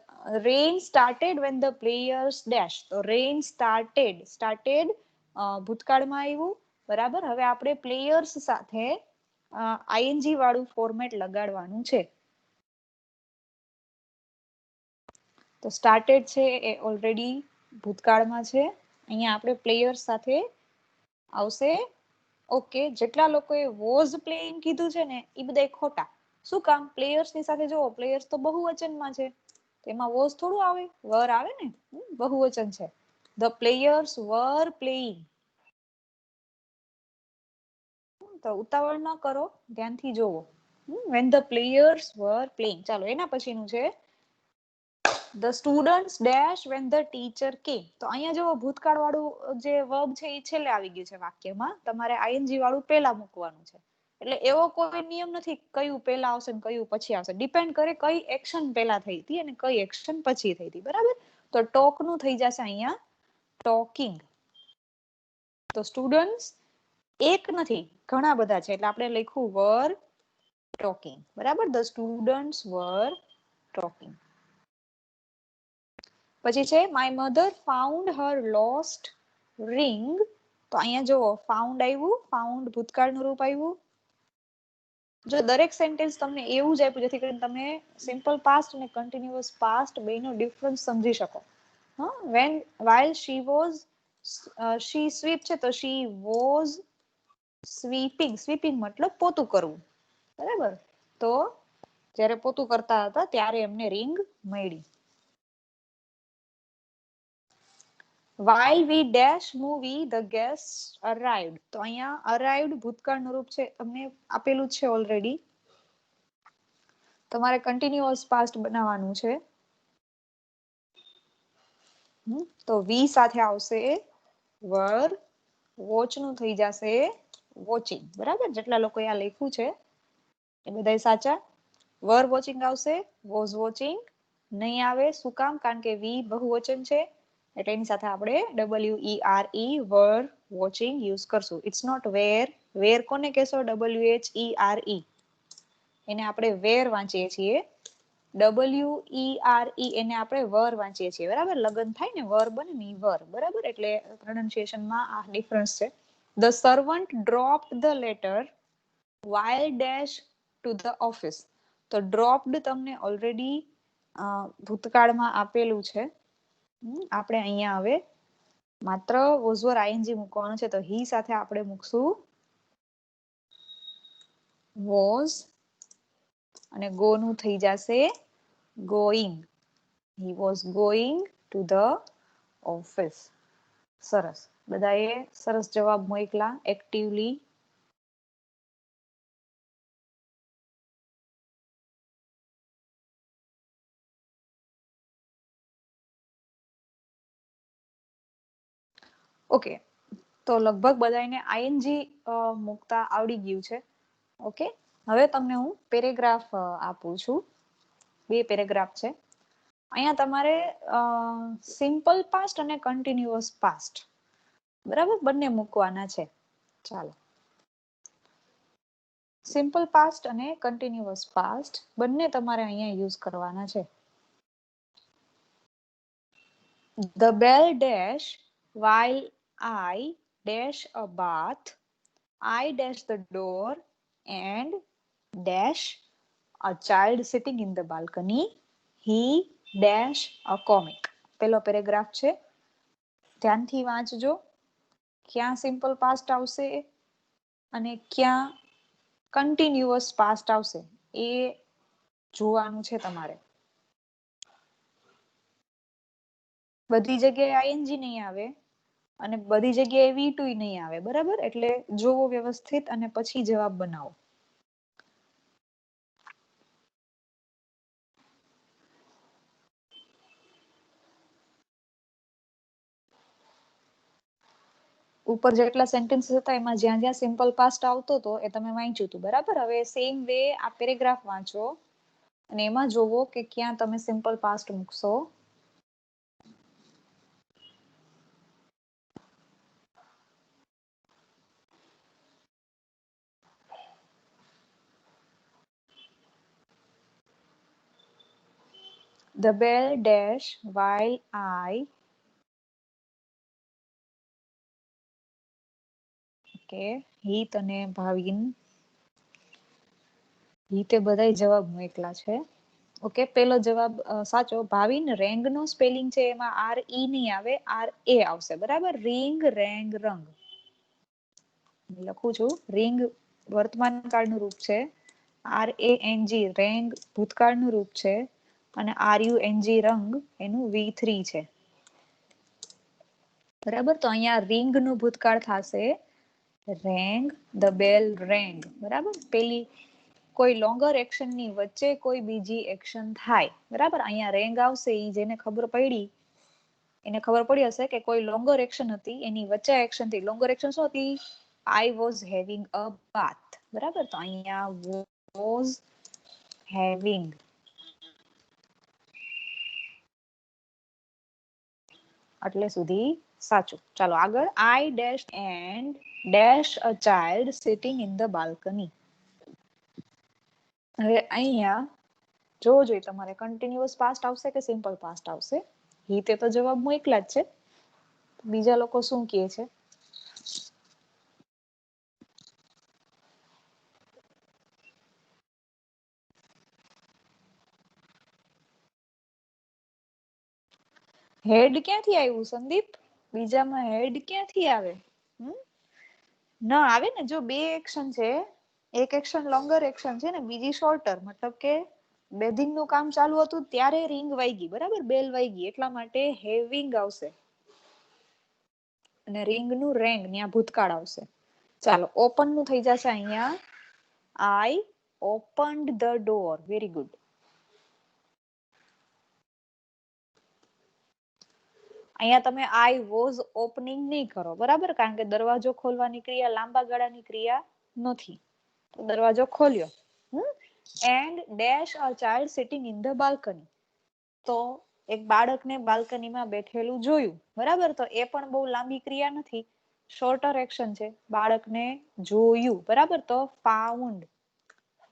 rain started when the players dash. તો rain started ભૂતકાળમાં આવ્યું, બરાબર. હવે આપણે પ્લેયર્સ સાથે આઈએનજી વાળું ફોર્મેટ લગાડવાનું છે. તો સ્ટાર્ટેડ છે એ ઓલરેડી ભૂતકાળમાં છે, અહીંયા આપણે પ્લેયર્સ સાથે આવશે ઓકે. જેટલા લોકોએ વોઝ પ્લેઇંગ કીધું છે ને એ બધા ખોટા. શું કામ? પ્લેયર્સ ની સાથે જો પ્લેયર્સ તો બહુવચનમાં છે, તેમાં વોઝ થોડું આવે, વર આવે ને, બહુવચન છે. The players were playing. તો ઉતાવળ ન કરો, ધ્યાનથી જોવો. when the players were playing. ચાલો એના પછીનું છે the students dash when the teacher came. તો અહીંયા જો ભૂતકાળ વાળું જે વર્બ છે એ છેલ્લે આવી ગયું છે વાક્યમાં, તમારે આઈએનજી વાળું પહેલા મૂકવાનું છે. એટલે એવો કોઈ નિયમ નથી કયું પહેલા આવશે ને કયું પછી આવશે, ડિપેન્ડ કરે કઈ એક્શન પહેલા થઈ હતી અને કઈ એક્શન પછી થઈ હતી, બરાબર. તો ટોક નું થઈ જશે અહીંયા ટોકિંગ. તો સ્ટુડન્ટ્સ એક નથી, ઘણા બધા છે, એટલે આપણે લખ્યું વર ટોકિંગ, બરાબર. The students were talking. પછી છે my mother found her lost ring. તો અહીંયા જો ફાઉન્ડ આવ્યું, ફાઉન્ડ ભૂતકાળનું રૂપ આવ્યું. જો દરેક સેન્ટેન્સ તમને એવું જ આપ્યું જેથી કરીને તમે સિમ્પલ પાસ્ટ અને કન્ટિન્યુઅસ પાસ્ટ બેનો ડિફરન્સ સમજી શકો. When while she was she sweep છે તો she was sweeping. સ્વીપિંગ મતલબ પોતું કરવું, બરાબર. તો જ્યારે પોતું કરતા હતા ત્યારે એમને રિંગ મળી. while we dash movie the guests arrived. તો અહીંયા arrived ભૂતકાળનું રૂપ છે, તમને આપેલું છે ઓલરેડી. તમારે કન્ટિન્યુઅસ પાસ્ટ બનાવવાનું છે. તો વી સાથે આવશે વર, વોચ નું થઈ જશે વોચિંગ, બરાબર. જેટલા લોકો આ લખ્યું છે એ બધા સાચા. વર વોચિંગ આવશે, વોઝ વોચિંગ નહીં આવે. શું કામ? કારણ કે વી બહુવચન છે, એટલે એની સાથે આપણે WERE વર વોચિંગ યુઝ કરશું. ઇટ્સ નોટ વેર. વેર કોને કહેશો? WHERE. એને આપણે વેર વાંચીએ છીએ, WERE એને આપણે વર વાંચીએ છીએ, બરાબર. લગન થાય ને વર બને ને વર, બરાબર. એટલે પ્રોનાઉન્સિએશનમાં આ ડિફરન્સ છે. The servant dropped the letter while dash to the office. તો ડ્રોપ્ડ તમને ઓલરેડી ભૂતકાળમાં આપેલું છે. આપણે અહીંયા હવે માત્ર વોઝ વર આઈએનજી મૂકવાનું છે. તો હી સાથે આપણે મૂકશું વોઝ અને ગો નું થઈ જશે going. he was going to the office. સરસ, બધાએ સરસ જવાબ મોકલા એક્ટિવલી. ઓકે, તો લગભગ બધાને આઈએનજી મૂકતા આવડી ગયું છે. ઓકે, હવે તમને હું પેરેગ્રાફ આપું છું. 2 પેરેગ્રાફ છે. અહીંયા તમારે સિમ્પલ પાસ્ટ અને કન્ટિન્યુઅસ પાસ્ટ બરાબર બંને મૂકવાના છે. ચાલો, સિમ્પલ પાસ્ટ અને કન્ટિન્યુઅસ પાસ્ટ બંને તમારે અહીંયા યુઝ કરવાના છે. The bell dash while I dash a bath. I dash the door and dash a child sitting in the balcony. He dash a comic. પેલો પેરેગ્રાફ છે, ધ્યાનથી વાંચજો. ક્યાં સિમ્પલ પાસ્ટ આવશે અને ક્યાં કન્ટિન્યુઅસ પાસ્ટ આવશે એ જોવાનું છે તમારે. બધી જગ્યાએ આઈએનજી નહીં આવે અને બધી જગ્યાએ V2 નહીં આવે, બરાબર? એટલે જોવો વ્યવસ્થિત અને પછી જવાબ બનાવો. ઉપર જેટલા સેન્ટેન્સીસ હતા એમાં જ્યાં જ્યાં સિમ્પલ પાસ્ટ આવતો હતો એ તમે વાંચ્યું હતું, બરાબર? હવે સેમ વે આ પેરેગ્રાફ વાંચો અને એમાં જોવો કે ક્યાં તમે સિમ્પલ પાસ્ટ મૂકશો. The bell dash while I okay, હિત અને ભાવિન, હિતે બધાય જવાબ મોકલા છે. ઓકે, પેલો જવાબ સાચો. ભાવિન, રેંગ નો સ્પેલિંગ છે એમાં RE નહીં આવે, RA આવશે, બરાબર? રીંગ, રેંગ, રંગ. લખું છું, રીંગ વર્તમાન કાળનું રૂપ છે, RANG રેંગ ભૂતકાળનું રૂપ છે અને RUNG રંગ એનું V3 છે, બરાબર? તો અહીંયા રીંગ નું ભૂતકાળ થશે રેંગ, ધ બેલ રેંગ, બરાબર? પેલી કોઈ લોંગર એક્શન ની વચ્ચે કોઈ બીજી એક્શન થાય, બરાબર? અહીંયા રેંગ આવશે, ઈ જેને ખબર પડી એને ખબર પડી હશે કે કોઈ લોંગર એક્શન હતી એની વચ્ચે એક્શન થી. લોંગર એક્શન શું હતી? I was having a bath, બરાબર? તો અહીંયા was having એટલે સુધી સાચું. ચાલો આગળ. I dash and dash a child sitting in the balcony. હવે અહીંયા જોવો જોઈએ તમારે કન્ટિન્યુઅસ પાસ્ટ આવશે કે સિમ્પલ પાસ્ટ આવશે. હિતે તો જવાબ મોકલા જ છે, બીજા લોકો શું કહે છે? હેડ ક્યાંથી આવ્યું સંદીપ? બીજામાં હેડ ક્યાંથી આવે? ન આવે ને. જો બે એક્શન છે, એક એક્શન લોંગર એક્શન છે ને બીજી શોર્ટર, મતલબ કે બેધિંગ નું કામ ચાલુ હતું ત્યારે રિંગ વાગી, બરાબર? બેલ વાગી, એટલા માટે હેવિંગ આવશે અને રિંગ નું રેંગ ત્યાં ભૂતકાળ આવશે. ચાલો, ઓપન નું થઈ જશે અહીંયા I opened the door. Very good. અહીંયા તમે I was opening નહીં કરો, બરાબર? કારણ કે દરવાજો ખોલવાની ક્રિયા લાંબા ગાળાની ક્રિયા નથી. દરવાજો ખોલ્યો. And dash a child sitting in the balcony. તો એક બાળકને બાલ્કનીમાં બેઠેલું જોયું, બરાબર? તો એ પણ બહુ લાંબી ક્રિયા નથી, શોર્ટર એક્શન છે. બાળકને જોયું, બરાબર? તો ફાઉન્ડ,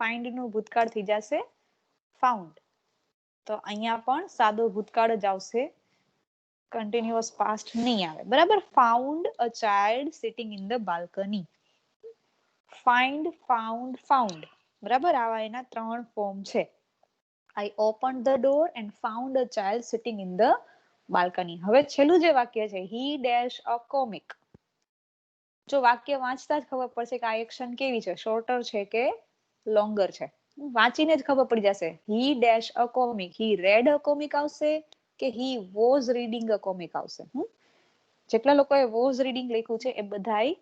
ફાઇન્ડ નું ભૂતકાળ થઈ જશે ફાઉન્ડ. તો અહીંયા પણ સાદો ભૂતકાળ જ આવશે, કન્ટિન્યુઅસ પાસ્ટ નહીં આવે, બરાબર? Found a child sitting in the balcony. Find, found, found, બરાબર? આવા એના 3 ફોર્મ છે. I opened the door and found a child sitting in the balcony. હવે છેલ્લું જે વાક્ય છે, he dash a comic. જો વાક્ય વાંચતા જ ખબર પડશે કે આ એક્શન કેવી છે, શોર્ટર છે કે લોંગર છે. વાંચીને જ ખબર પડી જશે. he dash a comic, he read a comic આવશે કે he was reading a comic આવશે. જેટલા લોકોએ was reading લખ્યું છે એ બધાય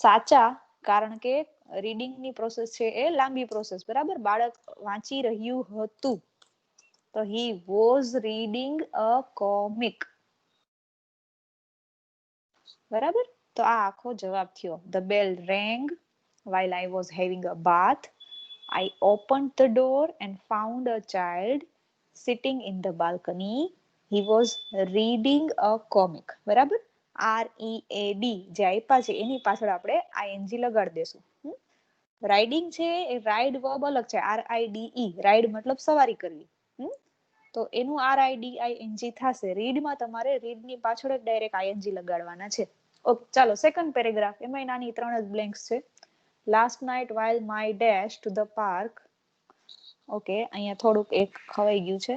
સાચા, કારણ કે રીડિંગ ની પ્રોસેસ છે એ લાંબી પ્રોસેસ, બરાબર? બાળક વાંચી રહ્યું હતું તો he was reading a comic. બરાબર, તો આ આખો જવાબ થયો. The bell rang while I was having a bath. I opened the door and found a child sitting in the balcony. He was reading a comic. બરાબર, READ જે આપ્યા છે એની પાછળ આપણે ING લગાડી દેશું. રાઇડિંગ છે એ રાઇડ વર્બ અલગ છે, RIDE, રાઇડ મતલબ સવારી કરવી. તો એનું RIDING થશે. રીડમાં તમારે રીડની પાછળ જ ડાયરેક્ટ ING લગાડવાના છે. ઓકે, ચાલો સેકન્ડ પેરેગ્રાફ, એમાં નાની 3 જ બ્લેન્ક્સ છે. Last night while my dash to the park. Okay, અહીંયા થોડુંક એક ખવાઈ ગયું છે.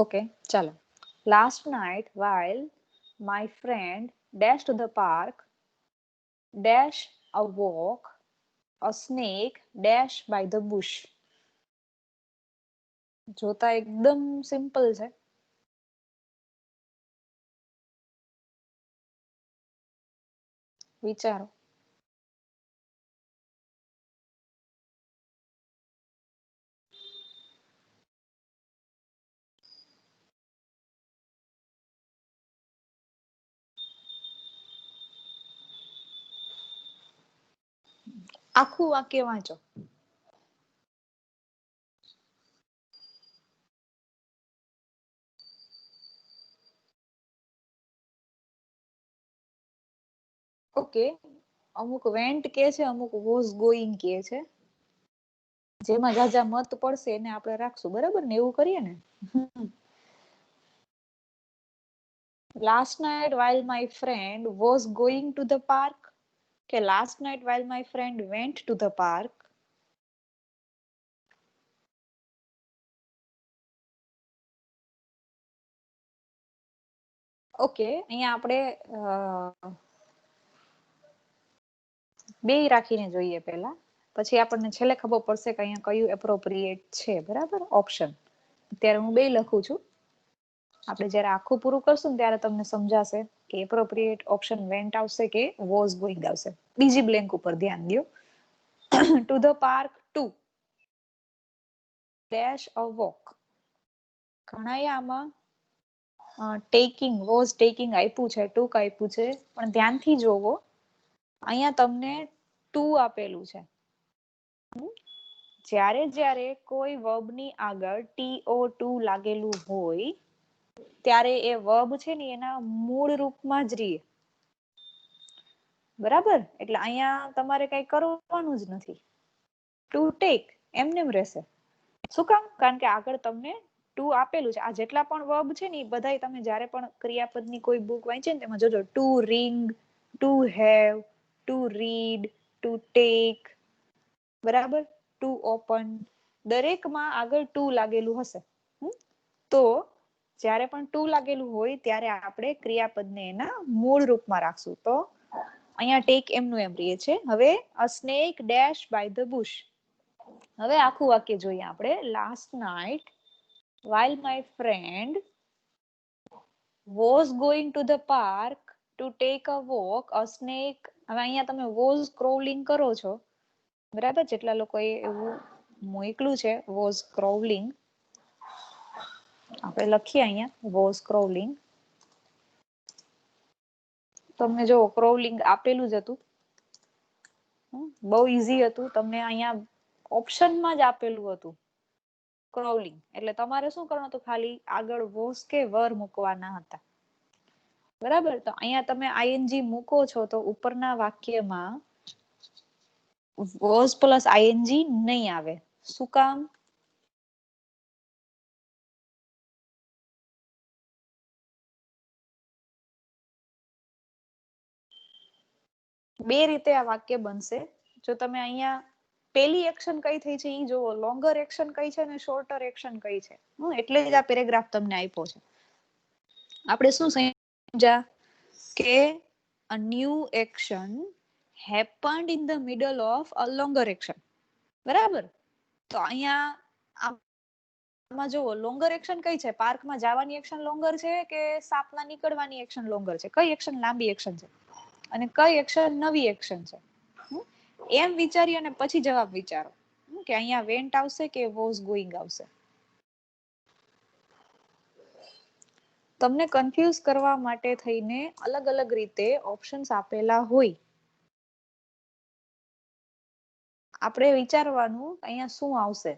ઓકે, ચાલો. Last night while my friend dash to the park dash a walk a snake dash by the bush. જોતા એકદમ સિમ્પલ છે. વિચારો. આખું વાક્ય વાંચો. ઓકે, અમુક વેન્ટ કે છે, અમુક વોઝ ગોઈંગ કે છે. જેમાં જાજા મત પડશે એને આપણે રાખશું, બરાબર ને? એવું કરીએ ને. Last night while my friend was going to the park કે last night while my friend went to the park. Okay, અહીંયા આપણે બે રાખીને જોઈએ પહેલા, પછી આપણને છેલ્લે ખબર પડશે કે અહીંયા કયું એપ્રોપ્રિએટ છે. બરાબર, ઓપ્શન. અત્યારે હું બે લખું છું. આપણે જ્યારે આખું પૂરું કરશું ને ત્યારે તમને સમજાશે કે એપ્રોપ્રિએટ ઓપ્શન વેન્ટ આવશે કે વોઝ ગોઈંગ આવશે. બીજી બ્લેન્ક ઉપર ધ્યાન દો. To the park to dash a walk. ઘણા આમાં ટેકિંગ, વોઝ ટેકિંગ આપ્યું છે, ટુક આપ્યું છે, પણ ધ્યાનથી જોવો. અહીંયા તમને ટુ આપેલું છે. જ્યારે જ્યારે કોઈ વર્બની આગળ TO2 લાગેલું હોય ત્યારે એ વર્બ છે ને એના મૂળ રૂપમાં જ રહે. બરાબર, એટલે અહીંયા તમારે કઈ કરવાનું જ નથી. ટુ ટેક એમનેમ રહેશે. શું કામ? કારણ કે આગળ તમને ટુ આપેલું છે. આ જેટલા પણ વર્બ છે ને એ બધા તમે જ્યારે પણ ક્રિયાપદની કોઈ બુક વાંચે ને તેમાં જોજો, to ring, to have, to read, to take, બરાબર, ટુ ઓપન, દરેકમાં આગળ ટુ લાગેલું હશે. તો જ્યારે પણ ટુ લાગેલું હોય ત્યારે આપણે ક્રિયાપદને એના મૂળ રૂપમાં રાખશું. તો અહીંયા ટેક એમનું એમ રહે છે. હવે a snake dash by the bush. હવે આખું વાક્ય જોઈએ આપણે. Last night while my friend was going to the park to take a walk a snake. હવે અહીંયા તમે was crawling કરો છો, બરાબર? જેટલા લોકોએ એવું મોકલું છે was crawling, આપણે લખીએ અહીંયા was crawling. તમને જો ક્રોવલિંગ આપેલું જ હતું, બહુ ઈઝી હતું. તમને અહીંયા ઓપ્શનમાં જ આપેલું હતું ક્રોવલિંગ. એટલે તમારે શું કરવાનું હતું? ખાલી આગળ વોઝ કે વર મૂકવાના હતા. બરાબર, તો અહીંયા તમે ING મૂકો છો તો ઉપરના વાક્યમાં વોઝ પ્લસ ING નહીં આવે. શું કામ? બે રીતે આ વાક્ય બનશે. જો તમે અહીંયા પેલી એક્શન કઈ થઈ છે ઈ જોવો, લોંગર એક્શન કઈ છે ને શોર્ટર એક્શન કઈ છે. એટલે જ આ પેરેગ્રાફ તમને આપ્યો છે. આપણે શું સમજ્યા કે a new action happened in the middle of a longer action. બરાબર, તો અહીંયા આમાં જો લોંગર એક્શન કઈ છે? પાર્કમાં જવાની એક્શન લોંગર છે કે સાપના નીકળવાની એક્શન લોંગર છે? કઈ એક્શન લાંબી એક્શન છે અને કઈ એક્શન નવી એક્શન છે? એમ વિચારી અને પછી જવાબ વિચારો કે અહીંયા વેન્ટ આવશે કે વોઝ ગોઈંગ આવશે. તમને કન્ફ્યુઝ કરવા માટે થઈને અલગ અલગ રીતે ઓપ્શન્સ આપેલા હોય, આપણે વિચારવાનું અહીંયા શું આવશે.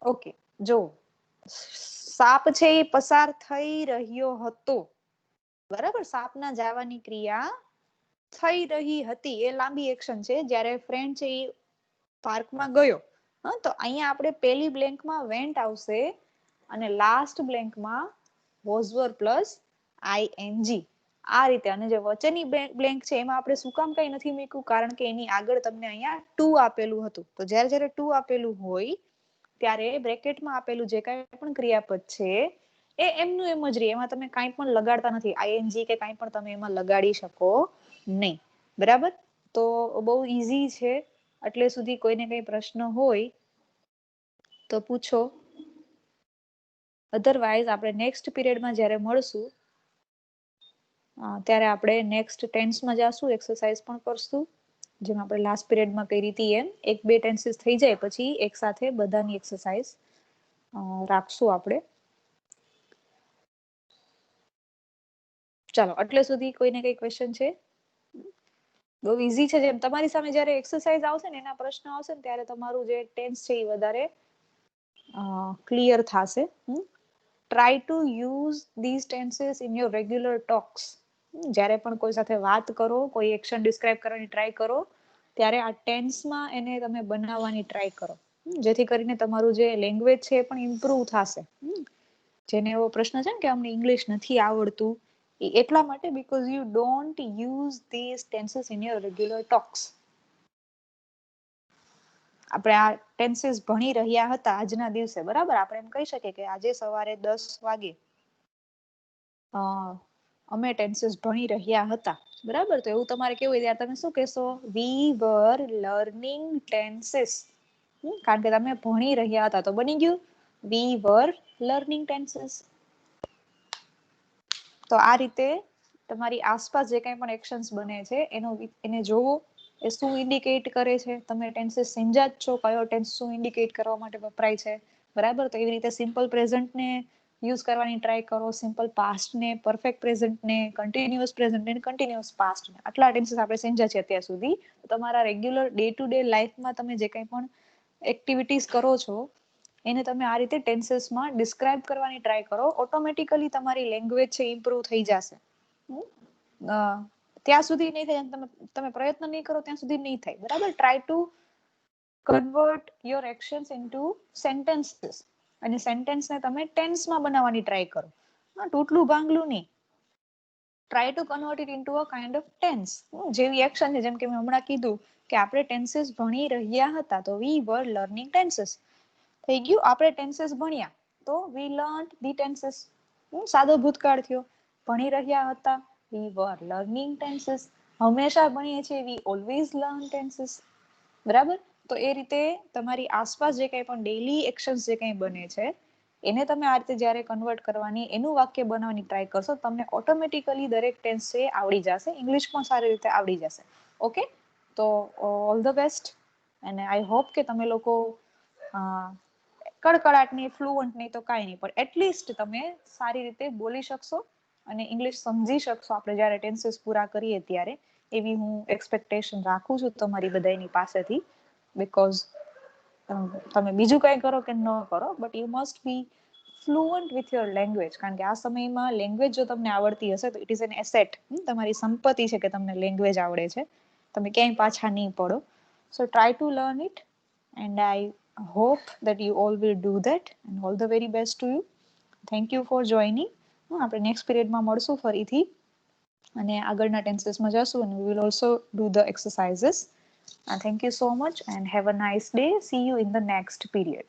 ઓકે, જો સાપ છે એ પસાર થઈ રહ્યો હતો, બરાબર, સાપના જવાની ક્રિયા થઈ રહી હતી, એ લાંબી એક્શન છે. જ્યારે ફ્રેન્ડ છે એ પાર્કમાં ગયો, તો અહીંયા આપણે પહેલી બ્લેન્કમાં વેન્ટ આવશે અને લાસ્ટ બ્લેન્કમાં વોઝ વર પ્લસ આઈએનજી, આ રીતે. અને જે વચ્ચેની બ્લેન્ક છે એમાં આપણે શું કામ કઈ નથી મૂક્યું, કારણ કે એની આગળ તમને અહીંયા 2 આપેલું હતું. તો જ્યારે જ્યારે 2 આપેલું હોય ત્યારે બ્રેકેટમાં આપેલું જે કાંઈ પણ ક્રિયાપદ છે એ એમનું એમ જ રહે, એમાં તમે કાંઈ પણ લગાડતા નથી, આઈએનજી કે કાંઈ પણ તમે એમાં લગાડી શકો નહીં, બરાબર. તો બહુ ઈઝી છે. એટલે સુધી કોઈને કઈ પ્રશ્ન હોય તો પૂછો, અધરવાઇઝ આપણે નેક્સ્ટ પીરિયડમાં જ્યારે મળશું ત્યારે આપણે નેક્સ્ટ ટેન્સમાં જાશું, એક્સરસાઇઝ પણ કરશું, જેમ આપણે લાસ્ટ પીરિયડમાં કરી હતી એમ. 1-2 ટેન્સીસ થઈ જાય પછી એક સાથે બધાની એક્સરસાઇઝ રાખશું આપણે. ચાલો, એટલે સુધી કોઈને કઈ ક્વેશ્ચન છે? બહુ ઈઝી છે. જેમ તમારી સામે જ્યારે એક્સરસાઇઝ આવશે ને, એના પ્રશ્ન આવશે ને, ત્યારે તમારું જે ટેન્સ છે એ વધારે ક્લિયર થશે. Try to use these tenses in your regular talks. જ્યારે પણ કોઈ સાથે વાત કરો, કોઈ એક્શન ડિસ્ક્રાઇબ કરવાની ટ્રાય કરો, ત્યારે આ ટેન્સમાં એને તમે બનાવવાની ટ્રાય કરો, જેથી કરીને તમારું જે લેંગ્વેજ છે એ પણ ઇમ્પ્રુવ થશે. જેને એવો પ્રશ્ન છે ને કે અમને ઇંગ્લિશ નથી આવડતું, એટલા માટે because you don't use these tenses in your regular talks. આપણે આ ટેન્સીસ ભણી રહ્યા હતા આજના દિવસે, બરાબર. આપણે એમ કહી શકીએ કે આજે સવારે 10 વાગે અમે ટેન્સીસ ભણી રહ્યા હતા, બરાબર. તો એવું તમારે કેવું હોય ત્યારે તમે શું કહેશો? વી વર લર્નિંગ ટેન્સીસ. કારણ કે તમે ભણી રહ્યા હતા, તો બની ગયું વી વર લર્નિંગ ટેન્સીસ. તો આ રીતે તમારી આસપાસ જે કંઈ પણ એક્શન્સ બને છે એને જોવો, એ શું ઇન્ડિકેટ કરે છે. તમે ટેન્સીસ સમજ્યા જ છો, કયો ટેન્સ શું ઇન્ડિકેટ કરવા માટે વપરાય છે, બરાબર. તો એવી રીતે સિમ્પલ પ્રેઝન્ટને યુઝ કરવાની ટ્રાય કરો, સિમ્પલ પાસ્ટને, પરફેક્ટ પ્રેઝન્ટને, કન્ટિન્યુઅસ પ્રેઝન્ટને, કન્ટિન્યુઅસ પાસ્ટને. આટલા ટેન્સીસ આપણે સમજ્યા છે અત્યાર સુધી. તમારા રેગ્યુલર ડે ટુ ડે લાઈફમાં તમે જે કંઈ પણ એક્ટિવિટીઝ કરો છો એને તમે આ રીતે ટેન્સીસમાં ડિસ્ક્રાઇબ કરવાની ટ્રાય કરો. ઓટોમેટિકલી તમારી લેંગ્વેજ છે ઇમ્પ્રુવ થઈ જશે. ત્યાં સુધી નહીં થાય, તમે પ્રયત્ન નહીં કરો ત્યાં સુધી નહીં થાય, બરાબર. Try to convert your actions into sentences, અને સેન્ટેન્સને તમે ટેન્સમાં બનાવવાની ટ્રાય કરો. તૂટલું ભાંગલું નહીં. Try to convert it into a kind of tense. જેવી એક્શન છે, જેમ કે મેં હમણાં કીધું કે આપણે ટેન્સીસ ભણી રહ્યા હતા, તો વી વર લર્નિંગ ટેન્સીસ થઈ ગયું. આપણે ટેન્સીસ ભણ્યા તો વી લર્ન ધી ટેન્સીસ. સાદો ભૂતકાળ થયો. ભણી રહ્યા હતા, વી વર લર્નિંગ ટેન્સીસ. હંમેશા ભણીએ છીએ, વી ઓલવેઝ લર્ન ટેન્સીસ, બરાબર. તો એ રીતે તમારી આસપાસ જે કંઈ પણ ડેઈલી એક્શન્સ જે કંઈ બને છે એને તમે આ રીતે જ્યારે કન્વર્ટ કરવાની, એનું વાક્ય બનાવવાની ટ્રાય કરશો, તમને ઓટોમેટિકલી દરેક ટેન્સ છે આવડી જશે, ઇંગ્લિશ પણ સારી રીતે આવડી જશે. ઓકે, તો ઓલ ધ બેસ્ટ. અને આઈ હોપ કે તમે લોકો કડકડાટ નહીં, ફ્લુઅન્ટ નહીં તો કાંઈ નહીં, પણ એટલીસ્ટ તમે સારી રીતે બોલી શકશો અને ઇંગ્લિશ સમજી શકશો આપણે જ્યારે ટેન્સીસ પૂરા કરીએ ત્યારે. એવી હું એક્સપેક્ટેશન રાખું છું તમારી બધાની પાસેથી. બીકોઝ તમે બીજું કંઈ કરો કે ન કરો, but you must be fluent with your language. કારણ કે આ સમયમાં લેંગ્વેજ જો તમને આવડતી હશે તો ઇટ ઇઝ એન એસેટ. તમારી સંપત્તિ છે કે તમને લેંગ્વેજ આવડે છે, તમે ક્યાંય પાછા નહીં પડો. So try to learn it and I hope that you all will do that, and all the very best to you. Thank you for joining. આપણે નેક્સ્ટ પીરિયડમાં મળશું ફરીથી અને આગળના ટેન્સીસમાં જશું, અને we will also do the exercises. Thank you so much and have a nice day. See you in the next period.